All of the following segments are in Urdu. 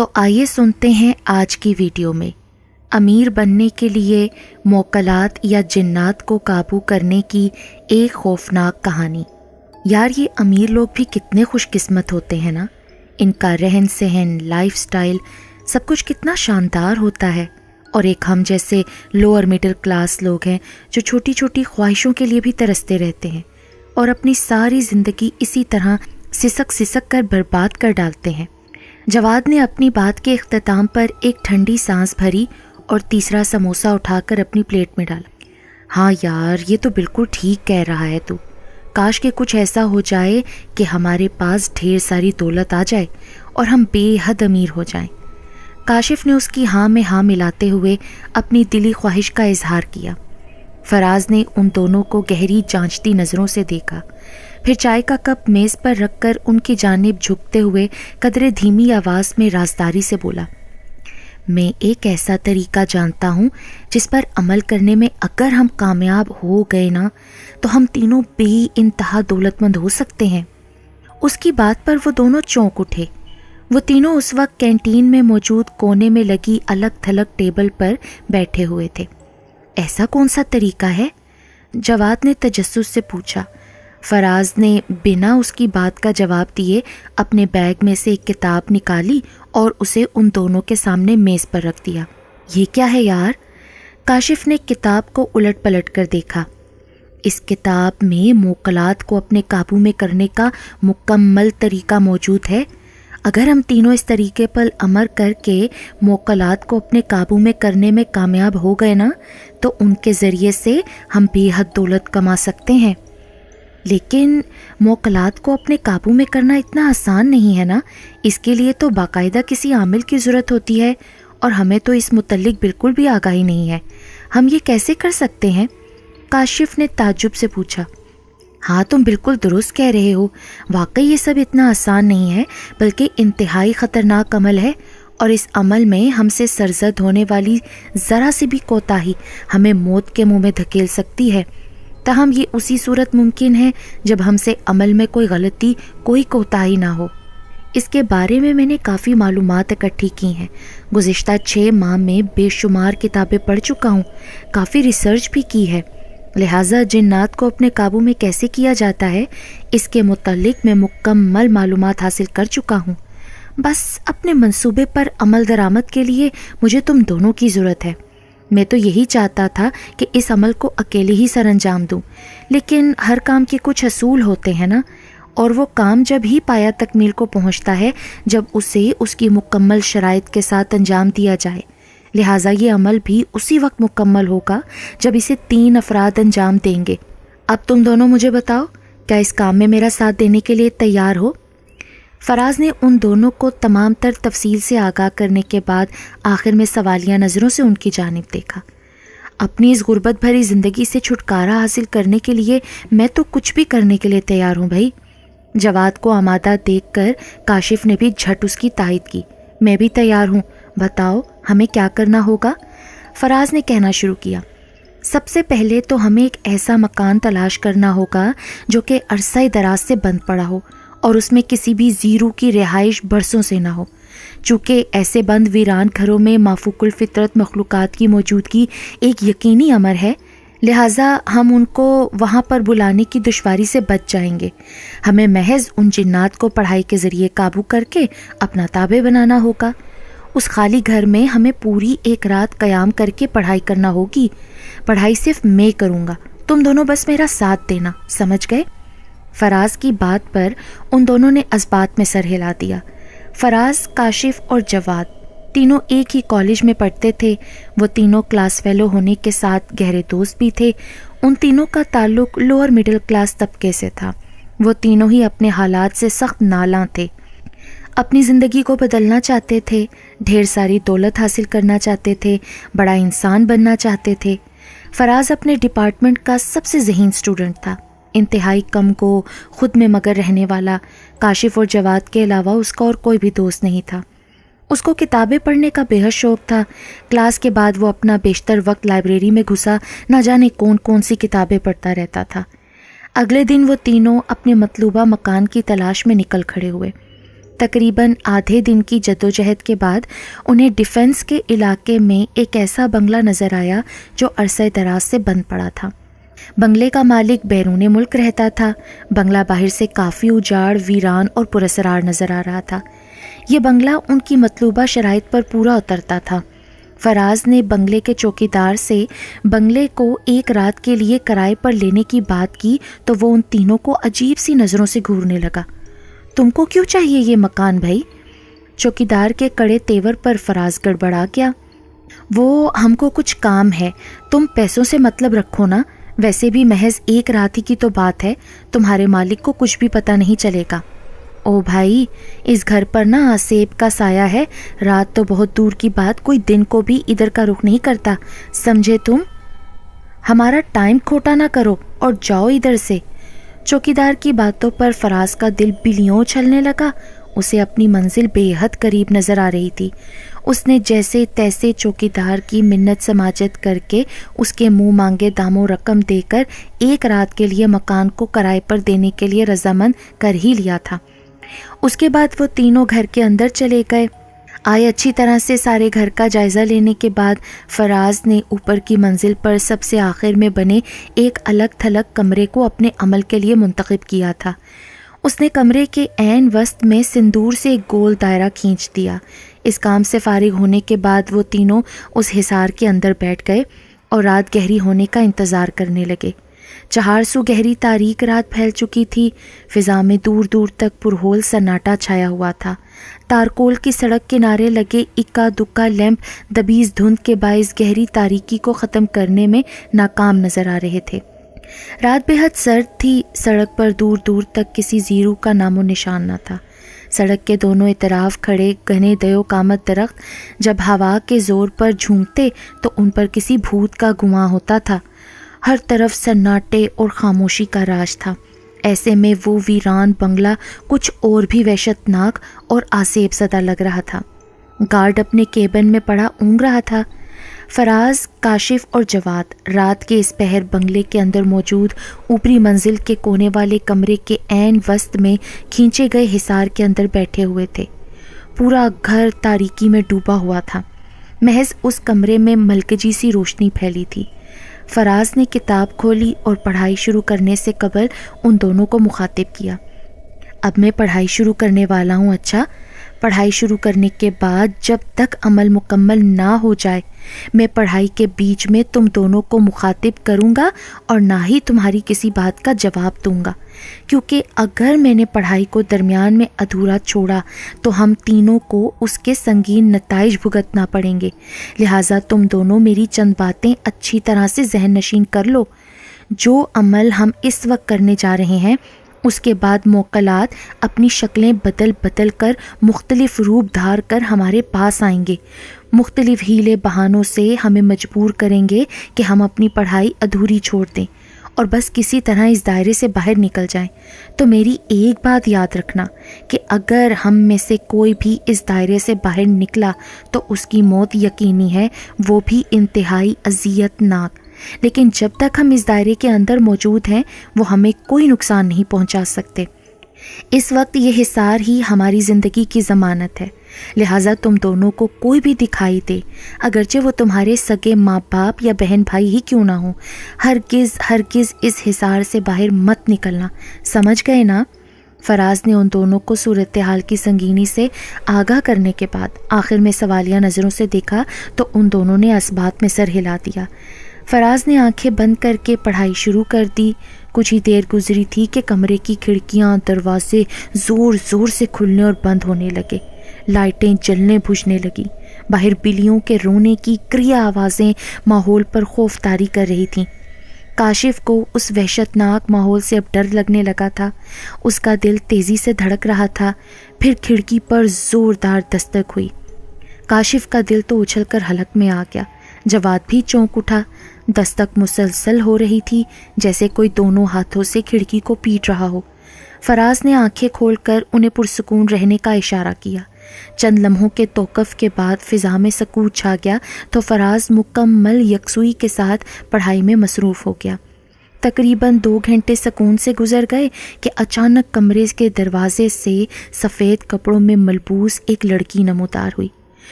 تو آئیے سنتے ہیں آج کی ویڈیو میں امیر بننے کے لیے موکلات یا جنات کو قابو کرنے کی ایک خوفناک کہانی۔ یار یہ امیر لوگ بھی کتنے خوش قسمت ہوتے ہیں نا، ان کا رہن سہن، لائف سٹائل سب کچھ کتنا شاندار ہوتا ہے، اور ایک ہم جیسے لوور مڈل کلاس لوگ ہیں جو چھوٹی چھوٹی خواہشوں کے لیے بھی ترستے رہتے ہیں اور اپنی ساری زندگی اسی طرح سسک سسک کر برباد کر ڈالتے ہیں۔ جواد نے اپنی بات کے اختتام پر ایک ٹھنڈی سانس بھری اور تیسرا سموسا اٹھا کر اپنی پلیٹ میں ڈالا۔ ہاں یار، یہ تو بالکل ٹھیک کہہ رہا ہے تو، کاش کہ کچھ ایسا ہو جائے کہ ہمارے پاس ڈھیر ساری دولت آ جائے اور ہم بے حد امیر ہو جائیں۔ کاشف نے اس کی ہاں میں ہاں ملاتے ہوئے اپنی دلی خواہش کا اظہار کیا۔ فراز نے ان دونوں کو گہری جانچتی نظروں سے دیکھا، پھر چائے کا کپ میز پر رکھ کر ان کی جانب جھکتے ہوئے قدرے دھیمی آواز میں رازداری سے بولا، میں ایک ایسا طریقہ جانتا ہوں جس پر عمل کرنے میں اگر ہم کامیاب ہو گئے نا تو ہم تینوں بے انتہا دولت مند ہو سکتے ہیں۔ اس کی بات پر وہ دونوں چونک اٹھے۔ وہ تینوں اس وقت کینٹین میں موجود کونے میں لگی الگ تھلگ ٹیبل پر بیٹھے ہوئے تھے۔ ایسا کون سا طریقہ ہے؟ جواد نے تجسس سے پوچھا۔ فراز نے بنا اس کی بات کا جواب دیے اپنے بیگ میں سے ایک کتاب نکالی اور اسے ان دونوں کے سامنے میز پر رکھ دیا۔ یہ کیا ہے یار؟ کاشف نے کتاب کو الٹ پلٹ کر دیکھا۔ اس کتاب میں موکلات کو اپنے قابو میں کرنے کا مکمل طریقہ موجود ہے۔ اگر ہم تینوں اس طریقے پر عمل کر کے موکلات کو اپنے قابو میں کرنے میں کامیاب ہو گئے نا تو ان کے ذریعے سے ہم بے حد دولت کما سکتے ہیں۔ لیکن موکلات کو اپنے قابو میں کرنا اتنا آسان نہیں ہے نا، اس کے لیے تو باقاعدہ کسی عامل کی ضرورت ہوتی ہے، اور ہمیں تو اس متعلق بالکل بھی آگاہی نہیں ہے۔ ہم یہ کیسے کر سکتے ہیں؟ کاشف نے تعجب سے پوچھا۔ ہاں تم بالکل درست کہہ رہے ہو، واقعی یہ سب اتنا آسان نہیں ہے، بلکہ انتہائی خطرناک عمل ہے، اور اس عمل میں ہم سے سرزد ہونے والی ذرا سی بھی کوتاہی ہمیں موت کے منہ میں دھکیل سکتی ہے۔ تاہم یہ اسی صورت ممکن ہے جب ہم سے عمل میں کوئی غلطی، کوئی کوتاہی نہ ہو۔ اس کے بارے میں نے کافی معلومات اکٹھی کی ہیں، گزشتہ 6 ماہ میں بے شمار کتابیں پڑھ چکا ہوں، کافی ریسرچ بھی کی ہے، لہٰذا جنات کو اپنے قابو میں کیسے کیا جاتا ہے اس کے متعلق میں مکمل معلومات حاصل کر چکا ہوں۔ بس اپنے منصوبے پر عمل درآمد کے لیے مجھے تم دونوں کی ضرورت ہے۔ میں تو یہی چاہتا تھا کہ اس عمل کو اکیلے ہی سر انجام دوں، لیکن ہر کام کے کچھ اصول ہوتے ہیں نا، اور وہ کام جب ہی پایا تکمیل کو پہنچتا ہے جب اسے اس کی مکمل شرائط کے ساتھ انجام دیا جائے، لہٰذا یہ عمل بھی اسی وقت مکمل ہوگا جب اسے 3 افراد انجام دیں گے۔ اب تم دونوں مجھے بتاؤ، کیا اس کام میں میرا ساتھ دینے کے لیے تیار ہو؟ فراز نے ان دونوں کو تمام تر تفصیل سے آگاہ کرنے کے بعد آخر میں سوالیہ نظروں سے ان کی جانب دیکھا۔ اپنی اس غربت بھری زندگی سے چھٹکارا حاصل کرنے کے لیے میں تو کچھ بھی کرنے کے لیے تیار ہوں بھائی۔ جواد کو آمادہ دیکھ کر کاشف نے بھی جھٹ اس کی تائید کی۔ میں بھی تیار ہوں، بتاؤ ہمیں کیا کرنا ہوگا؟ فراز نے کہنا شروع کیا۔ سب سے پہلے تو ہمیں ایک ایسا مکان تلاش کرنا ہوگا جو کہ عرصہ دراز سے بند پڑا ہو اور اس میں کسی بھی زیرو کی رہائش برسوں سے نہ ہو۔ چونکہ ایسے بند ویران گھروں میں مافوق الفطرت مخلوقات کی موجودگی ایک یقینی امر ہے، لہٰذا ہم ان کو وہاں پر بلانے کی دشواری سے بچ جائیں گے۔ ہمیں محض ان جنات کو پڑھائی کے ذریعے قابو کر کے اپنا تابع بنانا ہوگا۔ اس خالی گھر میں ہمیں پوری ایک رات قیام کر کے پڑھائی کرنا ہوگی۔ پڑھائی صرف میں کروں گا، تم دونوں بس میرا ساتھ دینا، سمجھ گئے؟ فراز کی بات پر ان دونوں نے اسبات میں سر ہلا دیا۔ فراز، کاشف اور جواد تینوں ایک ہی کالج میں پڑھتے تھے، وہ تینوں کلاس فیلو ہونے کے ساتھ گہرے دوست بھی تھے۔ ان تینوں کا تعلق لوور مڈل کلاس طبقے سے تھا۔ وہ تینوں ہی اپنے حالات سے سخت نالاں تھے، اپنی زندگی کو بدلنا چاہتے تھے، ڈھیر ساری دولت حاصل کرنا چاہتے تھے، بڑا انسان بننا چاہتے تھے۔ فراز اپنے ڈپارٹمنٹ کا سب سے ذہین اسٹوڈنٹ تھا، انتہائی کم کو خود میں مگر رہنے والا۔ کاشف اور جواد کے علاوہ اس کا اور کوئی بھی دوست نہیں تھا۔ اس کو کتابیں پڑھنے کا بے حد شوق تھا۔ کلاس کے بعد وہ اپنا بیشتر وقت لائبریری میں گھسا نہ جانے کون کون سی کتابیں پڑھتا رہتا تھا۔ اگلے دن وہ تینوں اپنے مطلوبہ مکان کی تلاش میں نکل کھڑے ہوئے۔ تقریباً آدھے دن کی جدوجہد کے بعد انہیں ڈیفنس کے علاقے میں ایک ایسا بنگلہ نظر آیا جو عرصہ دراز سے بند پڑا تھا۔ بنگلے کا مالک بیرون ملک رہتا تھا۔ بنگلہ باہر سے کافی اجاڑ، ویران اور پراسرار نظر آ رہا تھا۔ یہ بنگلہ ان کی مطلوبہ شرائط پر پورا اترتا تھا۔ فراز نے بنگلے کے چوکیدار سے بنگلے کو ایک رات کے لیے کرائے پر لینے کی بات کی تو وہ ان تینوں کو عجیب سی نظروں سے گھورنے لگا۔ تم کو کیوں چاہیے یہ مکان بھائی؟ چوکیدار کے کڑے تیور پر فراز گڑبڑا گیا۔ وہ ہم کو کچھ کام ہے، تم پیسوں سے مطلب رکھو نا، ویسے بھی محض ایک رات ہی کی تو بات ہے، تمہارے مالک کو کچھ بھی پتہ نہیں چلے گا۔ او بھائی، اس گھر پر نا آسیب کا سایہ ہے، رات تو بہت دور کی بات، کوئی دن کو بھی ادھر کا رخ نہیں کرتا، سمجھے تم؟ ہمارا ٹائم کھوٹا نہ کرو اور جاؤ ادھر سے۔ چوکیدار کی باتوں پر فراز کا دل بلیوں اچھلنے لگا۔ اسے اپنی منزل بے حد قریب نظر آ رہی تھی۔ اس نے جیسے تیسے چوکیدار کی منت سماجت کر کے اس کے منہ مانگے دام و رقم دے کر ایک رات کے لیے مکان کو کرائے پر دینے کے لیے رضامند کر ہی لیا تھا۔ اس کے بعد وہ تینوں گھر کے اندر چلے گئے۔ آئے اچھی طرح سے سارے گھر کا جائزہ لینے کے بعد فراز نے اوپر کی منزل پر سب سے آخر میں بنے ایک الگ تھلگ کمرے کو اپنے عمل کے لیے منتخب کیا تھا۔ اس نے کمرے کے عین وسط میں سندور سے ایک گول دائرہ کھینچ دیا۔ اس کام سے فارغ ہونے کے بعد وہ تینوں اس حصار کے اندر بیٹھ گئے اور رات گہری ہونے کا انتظار کرنے لگے۔ 400 گہری تاریک رات پھیل چکی تھی۔ فضا میں دور دور تک پرہول سناٹا چھایا ہوا تھا۔ تارکول کی سڑک کنارے لگے اکا دکا لیمپ دبیز دھند کے باعث گہری تاریکی کو ختم کرنے میں ناکام نظر آ رہے تھے۔ رات بے حد سرد تھی۔ سڑک پر دور دور تک کسی زیرو کا نام و نشان نہ تھا۔ سڑک کے دونوں اطراف کھڑے گھنے دیو کامت درخت جب ہوا کے زور پر جھونکتے تو ان پر کسی بھوت کا گماں ہوتا تھا۔ ہر طرف سناٹے اور خاموشی کا راج تھا۔ ایسے میں وہ ویران بنگلہ کچھ اور بھی وحشت ناک اور آسیب زدہ لگ رہا تھا۔ گارڈ اپنے کیبن میں پڑا اونگ رہا تھا۔ فراز، کاشف اور جواد رات کے اس پہر بنگلے کے اندر موجود اوپری منزل کے کونے والے کمرے کے عین وسط میں کھینچے گئے حصار کے اندر بیٹھے ہوئے تھے۔ پورا گھر تاریکی میں ڈوبا ہوا تھا۔ محض اس کمرے میں ملکجی سی روشنی پھیلی تھی۔ فراز نے کتاب کھولی اور پڑھائی شروع کرنے سے قبل ان دونوں کو مخاطب کیا۔ اب میں پڑھائی شروع کرنے والا ہوں۔ اچھا، پڑھائی شروع کرنے کے بعد جب تک عمل مکمل نہ ہو جائے میں پڑھائی کے بیچ میں تم دونوں کو مخاطب کروں گا اور نہ ہی تمہاری کسی بات کا جواب دوں گا، کیونکہ اگر میں نے پڑھائی کو درمیان میں ادھورا چھوڑا تو ہم تینوں کو اس کے سنگین نتائج بھگتنا پڑیں گے۔ لہٰذا تم دونوں میری چند باتیں اچھی طرح سے ذہن نشین کر لو۔ جو عمل ہم اس وقت کرنے جا رہے ہیں اس کے بعد موکلات اپنی شکلیں بدل بدل کر مختلف روپ دھار کر ہمارے پاس آئیں گے، مختلف ہیلے بہانوں سے ہمیں مجبور کریں گے کہ ہم اپنی پڑھائی ادھوری چھوڑ دیں اور بس کسی طرح اس دائرے سے باہر نکل جائیں۔ تو میری ایک بات یاد رکھنا کہ اگر ہم میں سے کوئی بھی اس دائرے سے باہر نکلا تو اس کی موت یقینی ہے، وہ بھی انتہائی اذیت ناک۔ لیکن جب تک ہم اس دائرے کے اندر موجود ہیں وہ ہمیں کوئی نقصان نہیں پہنچا سکتے۔ اس وقت یہ حصار ہی ہماری زندگی کی ضمانت ہے، لہٰذا تم دونوں کو کوئی بھی دکھائی دے، اگرچہ وہ تمہارے سگے ماں باپ یا بہن بھائی ہی کیوں نہ ہوں، ہرگز ہرگز اس حصار سے باہر مت نکلنا، سمجھ گئے نا؟ فراز نے ان دونوں کو صورتحال کی سنگینی سے آگاہ کرنے کے بعد آخر میں سوالیہ نظروں سے دیکھا تو ان دونوں نے اس بات میں سر ہلا دیا۔ فراز نے آنکھیں بند کر کے پڑھائی شروع کر دی۔ کچھ ہی دیر گزری تھی کہ کمرے کی کھڑکیاں دروازے زور زور سے کھلنے اور بند ہونے لگے، لائٹیں جلنے بجھنے لگیں، باہر بلیوں کے رونے کی کریا آوازیں ماحول پر خوف طاری کر رہی تھیں۔ کاشف کو اس وحشت ناک ماحول سے اب ڈر لگنے لگا تھا۔ اس کا دل تیزی سے دھڑک رہا تھا۔ پھر کھڑکی پر زوردار دستک ہوئی۔ کاشف کا دل تو اچھل کر حلق میں آ گیا۔ جواد بھی چونک اٹھا۔ دستک مسلسل ہو رہی تھی، جیسے کوئی دونوں ہاتھوں سے کھڑکی کو پیٹ رہا ہو۔ فراز نے آنکھیں کھول کر انہیں پرسکون رہنے کا اشارہ کیا۔ چند لمحوں کے توقف کے بعد فضا میں سکوت چھا گیا تو فراز مکمل یکسوئی کے ساتھ پڑھائی میں مصروف ہو گیا۔ تقریباً 2 گھنٹے سکون سے گزر گئے کہ اچانک کمرے کے دروازے سے سفید کپڑوں میں ملبوس ایک لڑکی نمودار ہوئی۔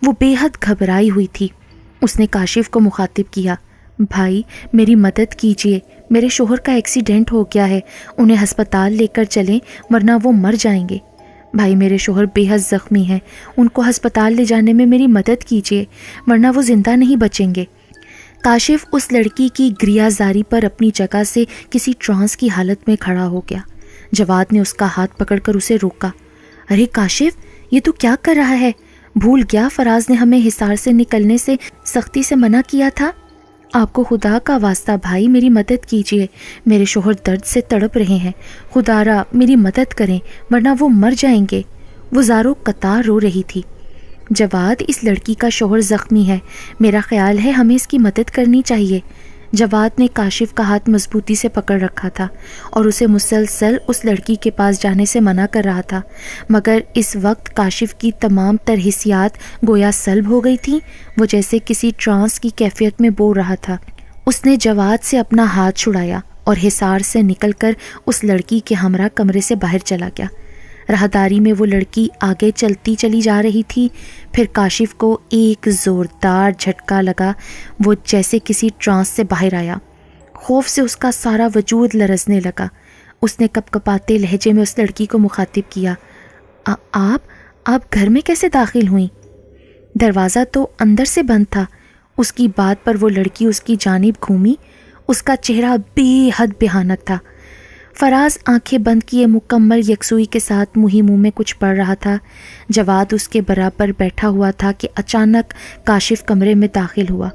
وہ بے حد گھبرائی ہوئی تھی۔ اس نے کاشف کو مخاطب کیا، بھائی میری مدد کیجیے، میرے شوہر کا ایکسیڈنٹ ہو گیا ہے، انہیں ہسپتال لے کر چلیں ورنہ وہ مر جائیں گے۔ بھائی میرے شوہر بے حد زخمی ہیں، ان کو ہسپتال لے جانے میں میری مدد کیجیے ورنہ وہ زندہ نہیں بچیں گے۔ کاشف اس لڑکی کی گریہ زاری پر اپنی جگہ سے کسی ٹرانس کی حالت میں کھڑا ہو گیا۔ جواد نے اس کا ہاتھ پکڑ کر اسے روکا۔ ارے کاشف، یہ تو کیا کر رہا ہے؟ بھول گیا فراز نے ہمیں حصار سے نکلنے سے سختی سے منع کیا تھا؟ آپ کو خدا کا واسطہ بھائی میری مدد کیجیے، میرے شوہر درد سے تڑپ رہے ہیں، خدا را میری مدد کریں ورنہ وہ مر جائیں گے۔ وہ زاروں قطار رو رہی تھی۔ جواد، اس لڑکی کا شوہر زخمی ہے، میرا خیال ہے ہمیں اس کی مدد کرنی چاہیے۔ جواد نے کاشف کا ہاتھ مضبوطی سے پکڑ رکھا تھا اور اسے مسلسل اس لڑکی کے پاس جانے سے منع کر رہا تھا، مگر اس وقت کاشف کی تمام تر حسیات گویا سلب ہو گئی تھیں۔ وہ جیسے کسی ٹرانس کی کیفیت میں بول رہا تھا۔ اس نے جواد سے اپنا ہاتھ چھڑایا اور حصار سے نکل کر اس لڑکی کے ہمراہ کمرے سے باہر چلا گیا۔ راہداری میں وہ لڑکی آگے چلتی چلی جا رہی تھی، پھر کاشف کو ایک زوردار جھٹکا لگا۔ وہ جیسے کسی ٹرانس سے باہر آیا۔ خوف سے اس کا سارا وجود لرزنے لگا۔ اس نے کپ کپاتے لہجے میں اس لڑکی کو مخاطب کیا، آپ گھر میں کیسے داخل ہوئیں؟ دروازہ تو اندر سے بند تھا۔ اس کی بات پر وہ لڑکی اس کی جانب گھومی۔ اس کا چہرہ بے حد بھیانک تھا۔ فراز آنکھیں بند کیے مکمل یکسوئی کے ساتھ منہ میں کچھ پڑھ رہا تھا۔ جواد اس کے برابر بیٹھا ہوا تھا کہ اچانک کاشف کمرے میں داخل ہوا۔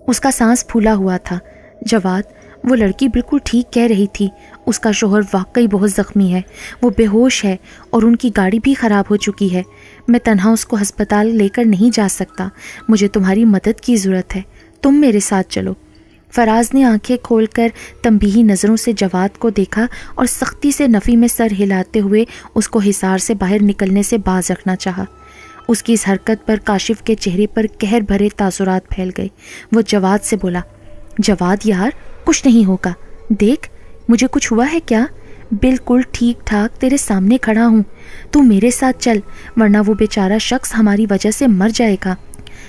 اس کا سانس پھولا ہوا تھا۔ جواد، وہ لڑکی بالکل ٹھیک کہہ رہی تھی، اس کا شوہر واقعی بہت زخمی ہے، وہ بے ہوش ہے اور ان کی گاڑی بھی خراب ہو چکی ہے۔ میں تنہا اس کو ہسپتال لے کر نہیں جا سکتا، مجھے تمہاری مدد کی ضرورت ہے، تم میرے ساتھ چلو۔ فراز نے آنکھیں کھول کر تنبیہی نظروں سے جواد کو دیکھا اور سختی سے نفی میں سر ہلاتے ہوئے اس کو حصار سے باہر نکلنے سے باز رکھنا چاہا۔ اس کی اس حرکت پر کاشف کے چہرے پر قہر بھرے تاثرات پھیل گئے۔ وہ جواد سے بولا، جواد یار، کچھ نہیں ہوگا، دیکھ مجھے کچھ ہوا ہے کیا؟ بالکل ٹھیک ٹھاک تیرے سامنے کھڑا ہوں، تو میرے ساتھ چل ورنہ وہ بیچارہ شخص ہماری وجہ سے مر جائے گا۔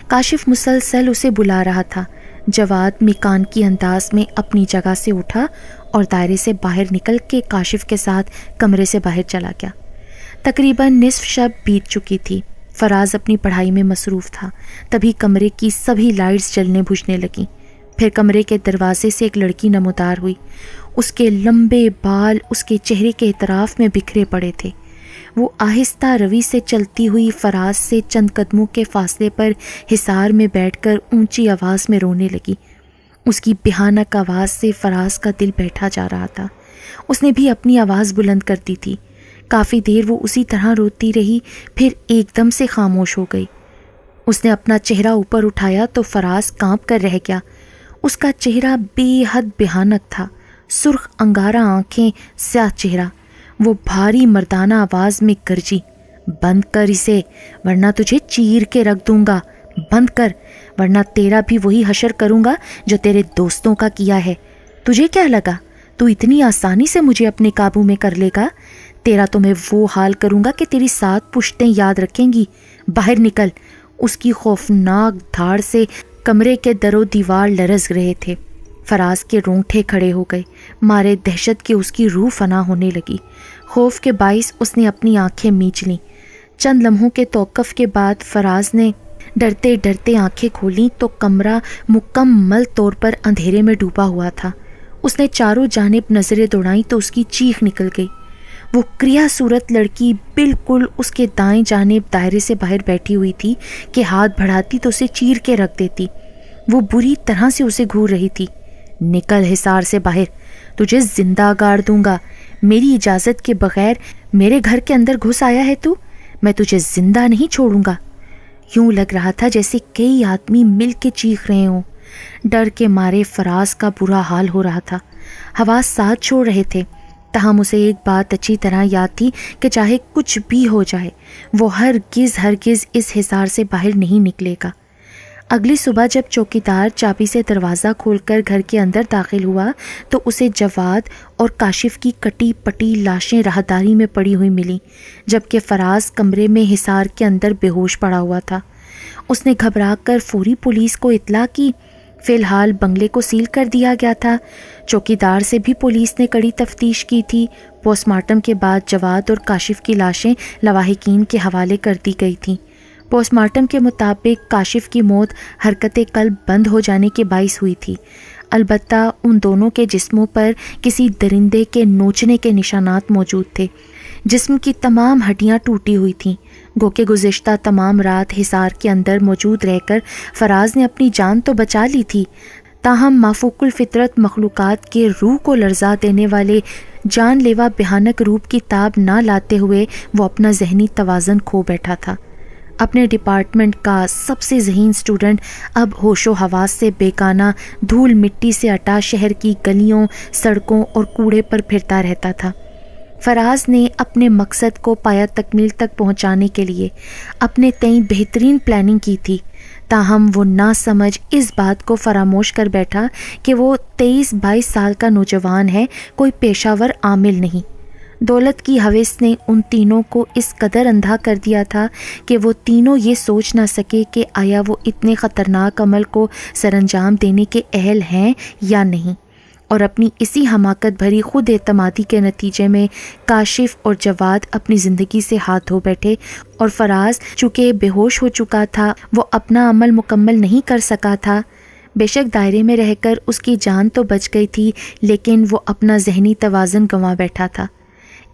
کاشف مسلسل اسے بلا رہا تھا۔ جواد میکانکی انداز میں اپنی جگہ سے اٹھا اور دائرے سے باہر نکل کے کاشف کے ساتھ کمرے سے باہر چلا گیا۔ تقریباً نصف شب بیت چکی تھی۔ فراز اپنی پڑھائی میں مصروف تھا۔ تبھی کمرے کی سبھی لائٹس جلنے بجھنے لگیں۔ پھر کمرے کے دروازے سے ایک لڑکی نمودار ہوئی۔ اس کے لمبے بال اس کے چہرے کے اطراف میں بکھرے پڑے تھے۔ وہ آہستہ روی سے چلتی ہوئی فراز سے چند قدموں کے فاصلے پر حصار میں بیٹھ کر اونچی آواز میں رونے لگی۔ اس کی بھیانک آواز سے فراز کا دل بیٹھا جا رہا تھا۔ اس نے بھی اپنی آواز بلند کر دی تھی۔ کافی دیر وہ اسی طرح روتی رہی، پھر ایک دم سے خاموش ہو گئی۔ اس نے اپنا چہرہ اوپر اٹھایا تو فراز کانپ کر رہ گیا۔ اس کا چہرہ بے حد بھیانک تھا، سرخ انگارہ آنکھیں، سیاہ چہرہ۔ وہ بھاری مردانہ آواز میں گرجی، بند کر اسے ورنہ تجھے چیر کے رکھ دوں گا، بند کر ورنہ تیرا بھی وہی حشر کروں گا جو تیرے دوستوں کا کیا ہے۔ تجھے کیا لگا تو اتنی آسانی سے مجھے اپنے قابو میں کر لے گا؟ تیرا تو میں وہ حال کروں گا کہ تیری 7 پشتیں یاد رکھیں گی۔ باہر نکل۔ اس کی خوفناک دھاڑ سے کمرے کے در و دیوار لرز رہے تھے۔ فراز کے رونگٹے کھڑے ہو گئے، مارے دہشت کے اس کی روح فنا ہونے لگی۔ خوف کے باعث اس نے اپنی آنکھیں میچ لیں۔ چند لمحوں کے توقف کے بعد فراز نے ڈرتے ڈرتے آنکھیں کھولیں تو کمرہ مکمل طور پر اندھیرے میں ڈوبا ہوا تھا۔ اس نے چاروں جانب نظریں دوڑائیں تو اس کی چیخ نکل گئی۔ وہ کریا صورت لڑکی بالکل اس کے دائیں جانب دائرے سے باہر بیٹھی ہوئی تھی کہ ہاتھ بڑھاتی تو اسے چیر کے رکھ دیتی۔ وہ بری طرح سے اسے گھور رہی تھی۔ نکل حصار سے باہر، تجھے زندہ گاڑ دوں گا۔ میری اجازت کے بغیر میرے گھر کے اندر گھس آیا ہے تو میں تجھے زندہ نہیں چھوڑوں گا۔ یوں لگ رہا تھا جیسے کئی آدمی مل کے چیخ رہے ہوں۔ ڈر کے مارے فراز کا برا حال ہو رہا تھا۔ حواس ساتھ چھوڑ رہے تھے، تاہم اسے ایک بات اچھی طرح یاد تھی کہ چاہے کچھ بھی ہو جائے وہ ہرگز اس حصار سے باہر نہیں نکلے گا۔ اگلی صبح جب چوکیدار چابی سے دروازہ کھول کر گھر کے اندر داخل ہوا تو اسے جواد اور کاشف کی کٹی پٹی لاشیں راہداری میں پڑی ہوئی ملیں، جبکہ فراز کمرے میں حصار کے اندر بے ہوش پڑا ہوا تھا۔ اس نے گھبرا کر فوری پولیس کو اطلاع کی۔ فی الحال بنگلے کو سیل کر دیا گیا تھا۔ چوکیدار سے بھی پولیس نے کڑی تفتیش کی تھی۔ پوسٹ مارٹم کے بعد جواد اور کاشف کی لاشیں لواحقین کے حوالے کر دی گئی تھیں۔ پوسٹ مارٹم کے مطابق کاشف کی موت حرکت قلب بند ہو جانے کے باعث ہوئی تھی، البتہ ان دونوں کے جسموں پر کسی درندے کے نوچنے کے نشانات موجود تھے۔ جسم کی تمام ہڈیاں ٹوٹی ہوئی تھیں۔ گو کہ گزشتہ تمام رات حصار کے اندر موجود رہ کر فراز نے اپنی جان تو بچا لی تھی، تاہم مافوق الفطرت مخلوقات کے روح کو لرزا دینے والے جان لیوا بھیانک روپ کی تاب نہ لاتے ہوئے وہ اپنا ذہنی توازن کھو بیٹھا تھا۔ اپنے ڈپارٹمنٹ کا سب سے ذہین اسٹوڈنٹ اب ہوش و حواس سے بیگانہ دھول مٹی سے اٹا شہر کی گلیوں، سڑکوں اور کوڑے پر پھرتا رہتا تھا۔ فراز نے اپنے مقصد کو پایہ تکمیل تک پہنچانے کے لیے اپنے تئیں بہترین پلاننگ کی تھی، تاہم وہ نہ سمجھ اس بات کو فراموش کر بیٹھا کہ وہ 23-22 سال کا نوجوان ہے، کوئی پیشہ ور عامل نہیں۔ دولت کی ہوس نے ان تینوں کو اس قدر اندھا کر دیا تھا کہ وہ تینوں یہ سوچ نہ سکے کہ آیا وہ اتنے خطرناک عمل کو سر انجام دینے کے اہل ہیں یا نہیں، اور اپنی اسی حماقت بھری خود اعتمادی کے نتیجے میں کاشف اور جواد اپنی زندگی سے ہاتھ دھو بیٹھے، اور فراز چونکہ بے ہوش ہو چکا تھا وہ اپنا عمل مکمل نہیں کر سکا تھا۔ بے شک دائرے میں رہ کر اس کی جان تو بچ گئی تھی، لیکن وہ اپنا ذہنی توازن گنوا بیٹھا تھا۔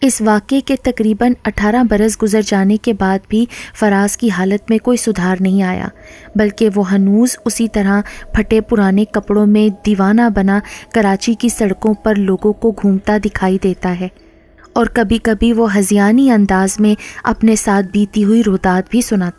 اس واقعے کے تقریباً 18 برس گزر جانے کے بعد بھی فراز کی حالت میں کوئی سدھار نہیں آیا، بلکہ وہ ہنوز اسی طرح پھٹے پرانے کپڑوں میں دیوانہ بنا کراچی کی سڑکوں پر لوگوں کو گھومتا دکھائی دیتا ہے، اور کبھی کبھی وہ ہذیانی انداز میں اپنے ساتھ بیتی ہوئی روداد بھی سناتا ہے۔